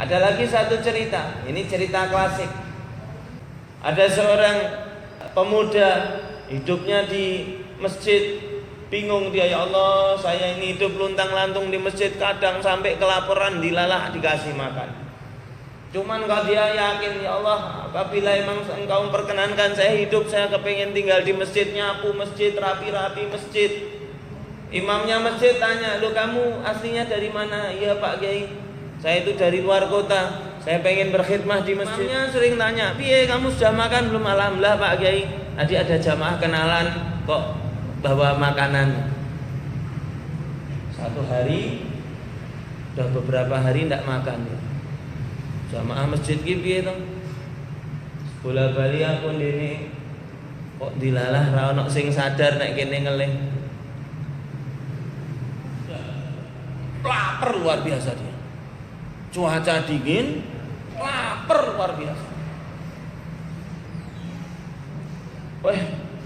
Ada lagi satu cerita, ini cerita klasik. Ada seorang pemuda hidupnya di masjid, bingung dia, ya Allah, saya ini hidup luntang-lantung di masjid, kadang sampai kelaparan dilalah dikasih makan. Cuman kalau dia yakin, ya Allah, apabila emang engkau memperkenankan saya hidup, saya kepingin tinggal di masjid, nyapu masjid, rapi-rapi masjid. Imamnya masjid tanya, "Loh, kamu aslinya dari mana?" "Iya Pak Kiai, saya itu dari luar kota, saya pengen berkhidmah di masjid." Imamnya sering tanya, "Piye, kamu sudah makan belum?" "Alhamdulillah Pak Kiai, tadi ada jamaah kenalan kok bawa makanan." Satu hari, udah beberapa hari tidak makan ya. Jamaah masjid ki piye to? Bola bali aku ndene kok dilalah ra ono sing sadar nek kene ngelih. Lapar luar biasa dia. Cuaca dingin, lapar luar biasa. Weh,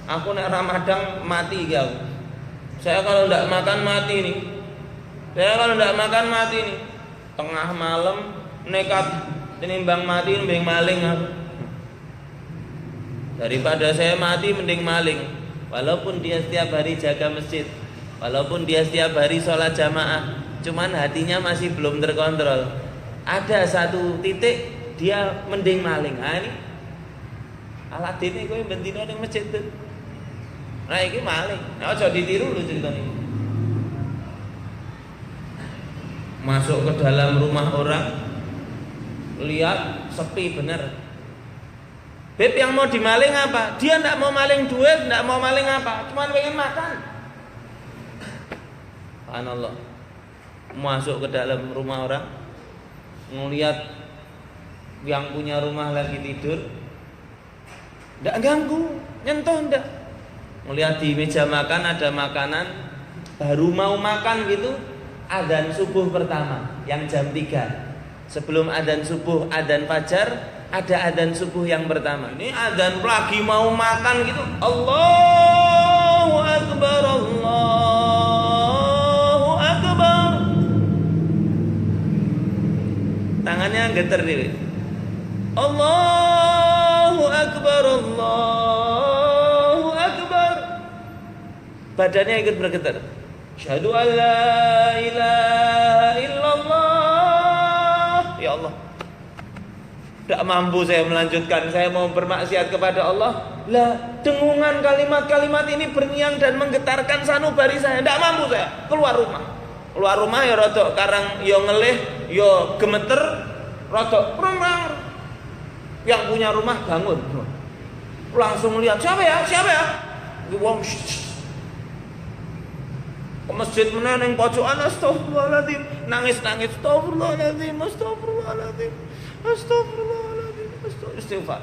aku nek Ramadan mati iki aku. Saya kalau ndak makan mati nih. Tengah malam nekat tinimbang mati mending maling aku. Daripada saya mati mending maling. Walaupun dia setiap hari jaga masjid, walaupun dia setiap hari sholat jamaah, cuman hatinya masih belum terkontrol. Ada satu titik dia mending maling. Nah ini Aladin ini gue bentino ning masjid tuh. Nah ini maling. Nah aja ditiru lu ceritanya. Masuk ke dalam rumah orang, lihat sepi bener. Beb, yang mau dimaling apa? Dia ndak mau maling duit, ndak mau maling apa, cuma pengen makan. Subhanallah. Masuk ke dalam rumah orang, ngelihat yang punya rumah lagi tidur, ndak ganggu, nyentuh ndak. Ngelihat di meja makan ada makanan, baru mau makan gitu, adzan subuh pertama yang jam 3. Sebelum adzan subuh, adzan fajar, ada adzan subuh yang pertama. Ini adzan lagi mau makan gitu. Allahu Akbar, Allahu Akbar. Tangannya getar diri. Allahu Akbar, Allahu Akbar. Badannya ikut bergetar. Asyhadu an la ilaha illallah. Ya Allah, tidak mampu saya melanjutkan, saya mau bermaksiat kepada Allah. Lah, dengungan kalimat-kalimat ini berniang dan menggetarkan sanubari saya. Tidak mampu saya, keluar rumah ya rodok karang, ya ngelih, ya gemeter, rodok perang. Yang punya rumah bangun, langsung lihat, siapa ya? Wong ke masjid meneng pojokan, astagfirullahaladzim, nangis, astagfirullahaladzim, istighfar.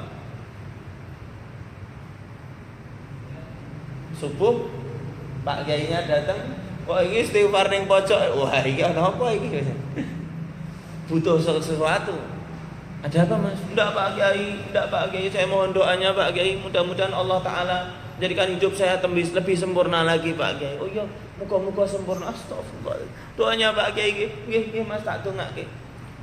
Subuh Pak Kiainya datang, kok ini istighfar ning pojok. Wah, iki ana apa iki? Butuh sesuatu. Ada apa Mas? Enggak Pak Kiai, saya mohon doanya Pak Kiai, mudah-mudahan Allah Ta'ala jadikan hidup saya lebih sempurna lagi Pak Kiai. Oh iya, muka-muka sempurna. Astagfirullah. Doanya Pak Kiai nggih Mas, tak dongake.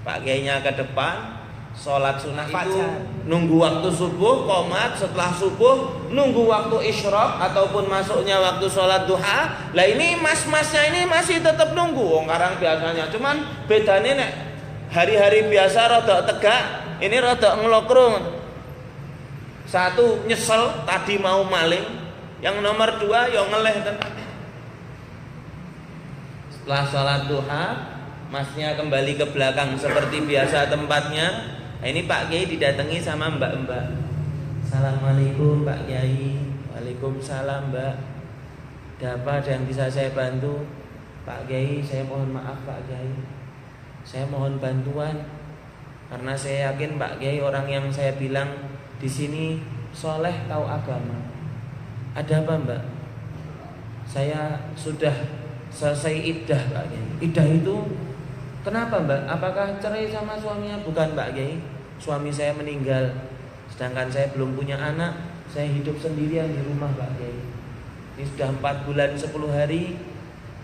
Pak Kiainya ke depan, sholat sunnah itu nunggu waktu subuh, qomat, setelah subuh nunggu waktu isyraq ataupun masuknya waktu sholat duha. Lah ini mas-masnya ini masih tetap nunggu. Wong karang biasanya, cuman bedane nek hari-hari biasa rada tegak, ini rada ngelokro. Satu nyesel tadi mau maling, yang nomor 2 ya ngeleh tenan. Setelah sholat duha, masnya kembali ke belakang seperti biasa tempatnya. Nah, ini Pak Kiai didatangi sama mbak-mbak. Assalamualaikum Pak Kiai. Waalaikumsalam Mbak. Ada yang bisa saya bantu? Pak Kiai, saya mohon maaf Pak Kiai, saya mohon bantuan karena saya yakin Pak Kiai orang yang saya bilang di sini soleh, tahu agama. Ada apa Mbak? Saya sudah selesai iddah Pak Kiai. Iddah itu kenapa Mbak? Apakah cerai sama suaminya? Bukan Pak Kiai, suami saya meninggal, sedangkan saya belum punya anak. Saya hidup sendirian di rumah Pak Kiai. Ini sudah 4 bulan 10 hari.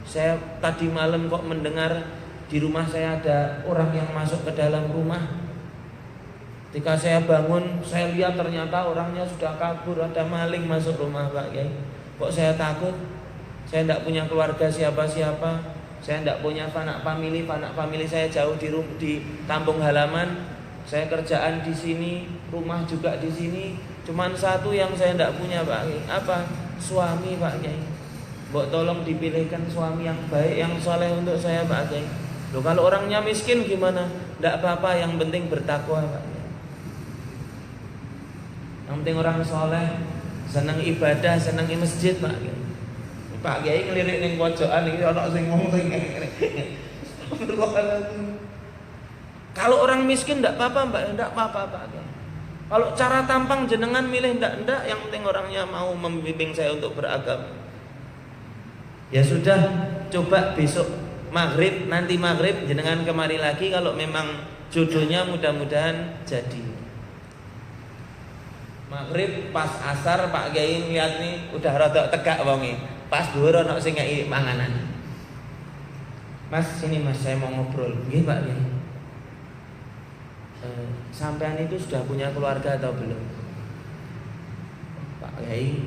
Saya tadi malam kok mendengar di rumah saya ada orang yang masuk ke dalam rumah. Ketika saya bangun, saya lihat ternyata orangnya sudah kabur, ada maling masuk rumah Pak Kiai. Kok saya takut? Saya tidak punya keluarga siapa-siapa, saya tidak punya anak famili saya jauh di kampung halaman. Saya kerjaan di sini, rumah juga di sini. Cuman satu yang saya tidak punya Pak Kiai, apa? Suami Pak Kiai. Mbok tolong dipilihkan suami yang baik, yang soleh untuk saya Pak Kiai. Loh, kalau orangnya miskin gimana? Tidak apa-apa, yang penting bertakwa Pak Kiai. Yang penting orang soleh, senang ibadah, senang di masjid Pak Kiai. Pak Kiai ngelirik ning pojokan iki ana sing ngomong ngene. Astagfirullahaladzim. Kalau orang miskin tidak apa-apa Mbak, tidak apa-apa Pak Kiai. Kalau cara tampang jenengan milih tidak, yang penting orangnya mau membimbing saya untuk beragama. Ya sudah, coba besok maghrib, nanti maghrib jenengan kemari lagi, kalau memang jodohnya mudah-mudahan jadi. Maghrib pas asar Pak Kiai lihat nih udah rada tegak wonge. Pas dhuwur ana sing ngeki panganan. Mas, sini Mas, saya mau ngobrol. Nggih Pak Kiai. Sampean itu sudah punya keluarga atau belum? Pak Kiai,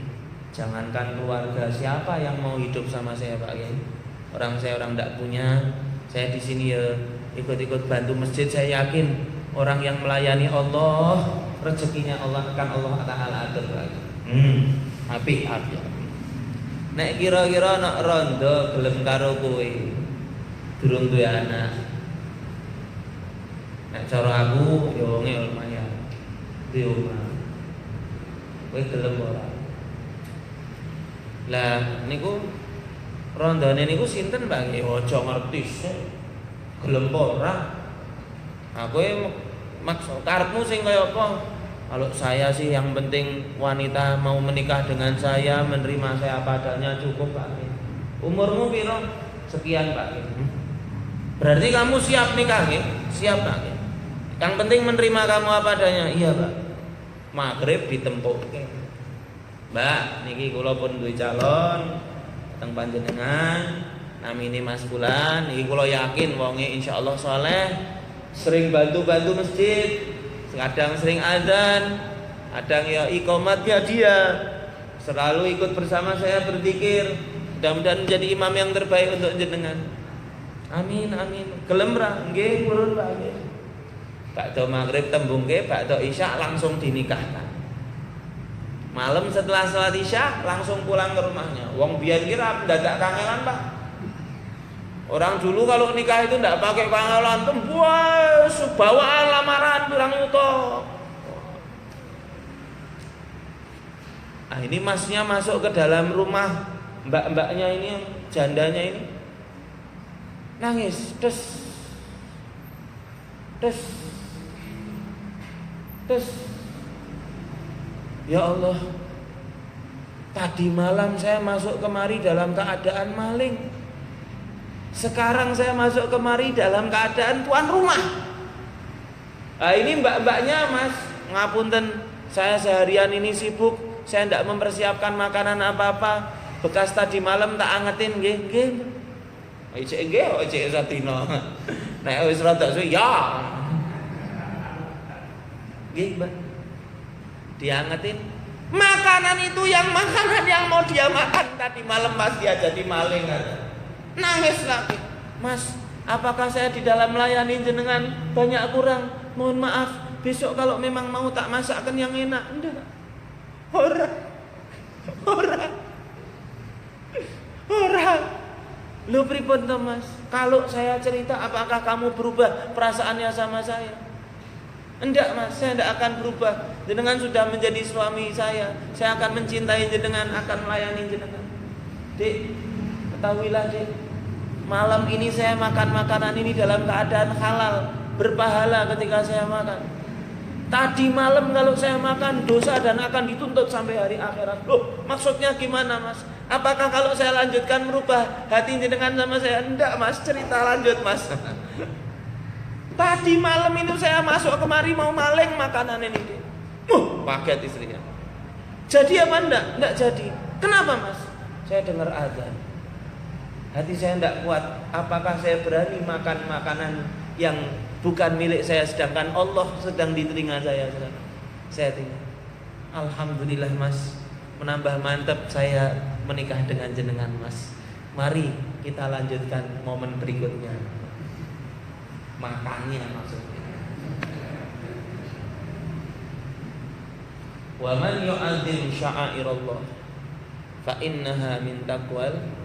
jangankan keluarga, siapa yang mau hidup sama saya Pak Kiai? Saya orang tidak punya. Saya di sini ya ikut-ikut bantu masjid. Saya yakin orang yang melayani Allah, rezekinya Allah akan Allah Taala atur Pak Kiai. Apik. Nek kira-kira nak rondo gelem karo kowe, durung duwe anak. Nek cara aku ya wonge lumayan. Di omah. Kowe gelem ora? Lah niku rondone niku sinten Pak? Ya aja ngerti sik. Gelem ora? Aku maksud karepmu sing kaya apa? Kalau saya sih yang penting wanita mau menikah dengan saya, menerima saya apa adanya cukup Pak. Umurmu piro? Sekian Pak. Berarti kamu siap nikah nggih? Siap Pak. Yang penting menerima kamu apa adanya. Iya Pak. Maghrib ditempukke. Mbak, niki kula pun duwe calon teng panjenengan. Namine Mas Fulan, niki kula yakin wonge insyaallah saleh, sering bantu-bantu masjid. Kadang sering azan, kadang ya iqamatnya dia. Selalu ikut bersama saya berzikir. Mudah-mudahan menjadi imam yang terbaik untuk jenengan. Amin. Gelem ra? Nggih, purun Pak nggih. Bakdo maghrib tembungke, bakdo isya langsung dinikahkan. Malam setelah salat isya langsung pulang ke rumahnya. Wong biyen kira dadak kangelan Pak. Orang dulu kalau nikah itu tidak pakai kangelan, tembuas, bawaan lamaran bilang itu. Ini masnya masuk ke dalam rumah, mbak-mbaknya ini, jandanya ini, nangis, des. Ya Allah, tadi malam saya masuk kemari dalam keadaan maling. Sekarang saya masuk kemari dalam keadaan tuan rumah. Ini mbak-mbaknya Mas, ngapunten, saya seharian ini sibuk, saya tidak mempersiapkan makanan apa-apa. Bekas tadi malam tak angetin, nggih. Cek satino. Nek wis rada suwe ya. Nggih, Mbak. Diangetin. Makanan yang mau dia makan tadi malam Mas dia jadi maling kan. Nangis lagi. Mas, apakah saya di dalam melayani jenengan banyak kurang? Mohon maaf, besok kalau memang mau tak masakkan yang enak. Enggak. Ora. Lu pripun to Mas? Kalau saya cerita apakah kamu berubah perasaannya sama saya? Enggak Mas, saya tidak akan berubah. Jenengan sudah menjadi suami saya akan mencintai jenengan, akan melayani jenengan. Dik, ketahuilah Dik, malam ini saya makan makanan ini dalam keadaan halal, berpahala ketika saya makan. Tadi malam kalau saya makan dosa dan akan dituntut sampai hari akhirat. Loh, maksudnya gimana Mas? Apakah kalau saya lanjutkan merubah hati jenengan sama saya? Enggak Mas, cerita lanjut Mas. Tadi malam itu saya masuk kemari mau maling makanan ini. Paket istrinya. Jadi apa enggak? Enggak jadi. Kenapa Mas? Saya dengar azan. Hati saya tidak kuat. Apakah saya berani makan makanan yang bukan milik saya, sedangkan Allah sedang di telinga saya. Saya tinggal. Alhamdulillah Mas, menambah mantap saya menikah dengan jenengan Mas. Mari kita lanjutkan momen berikutnya. Makannya maksudnya. Wa man yu'adzim sya'airallah fa innaha min taqwal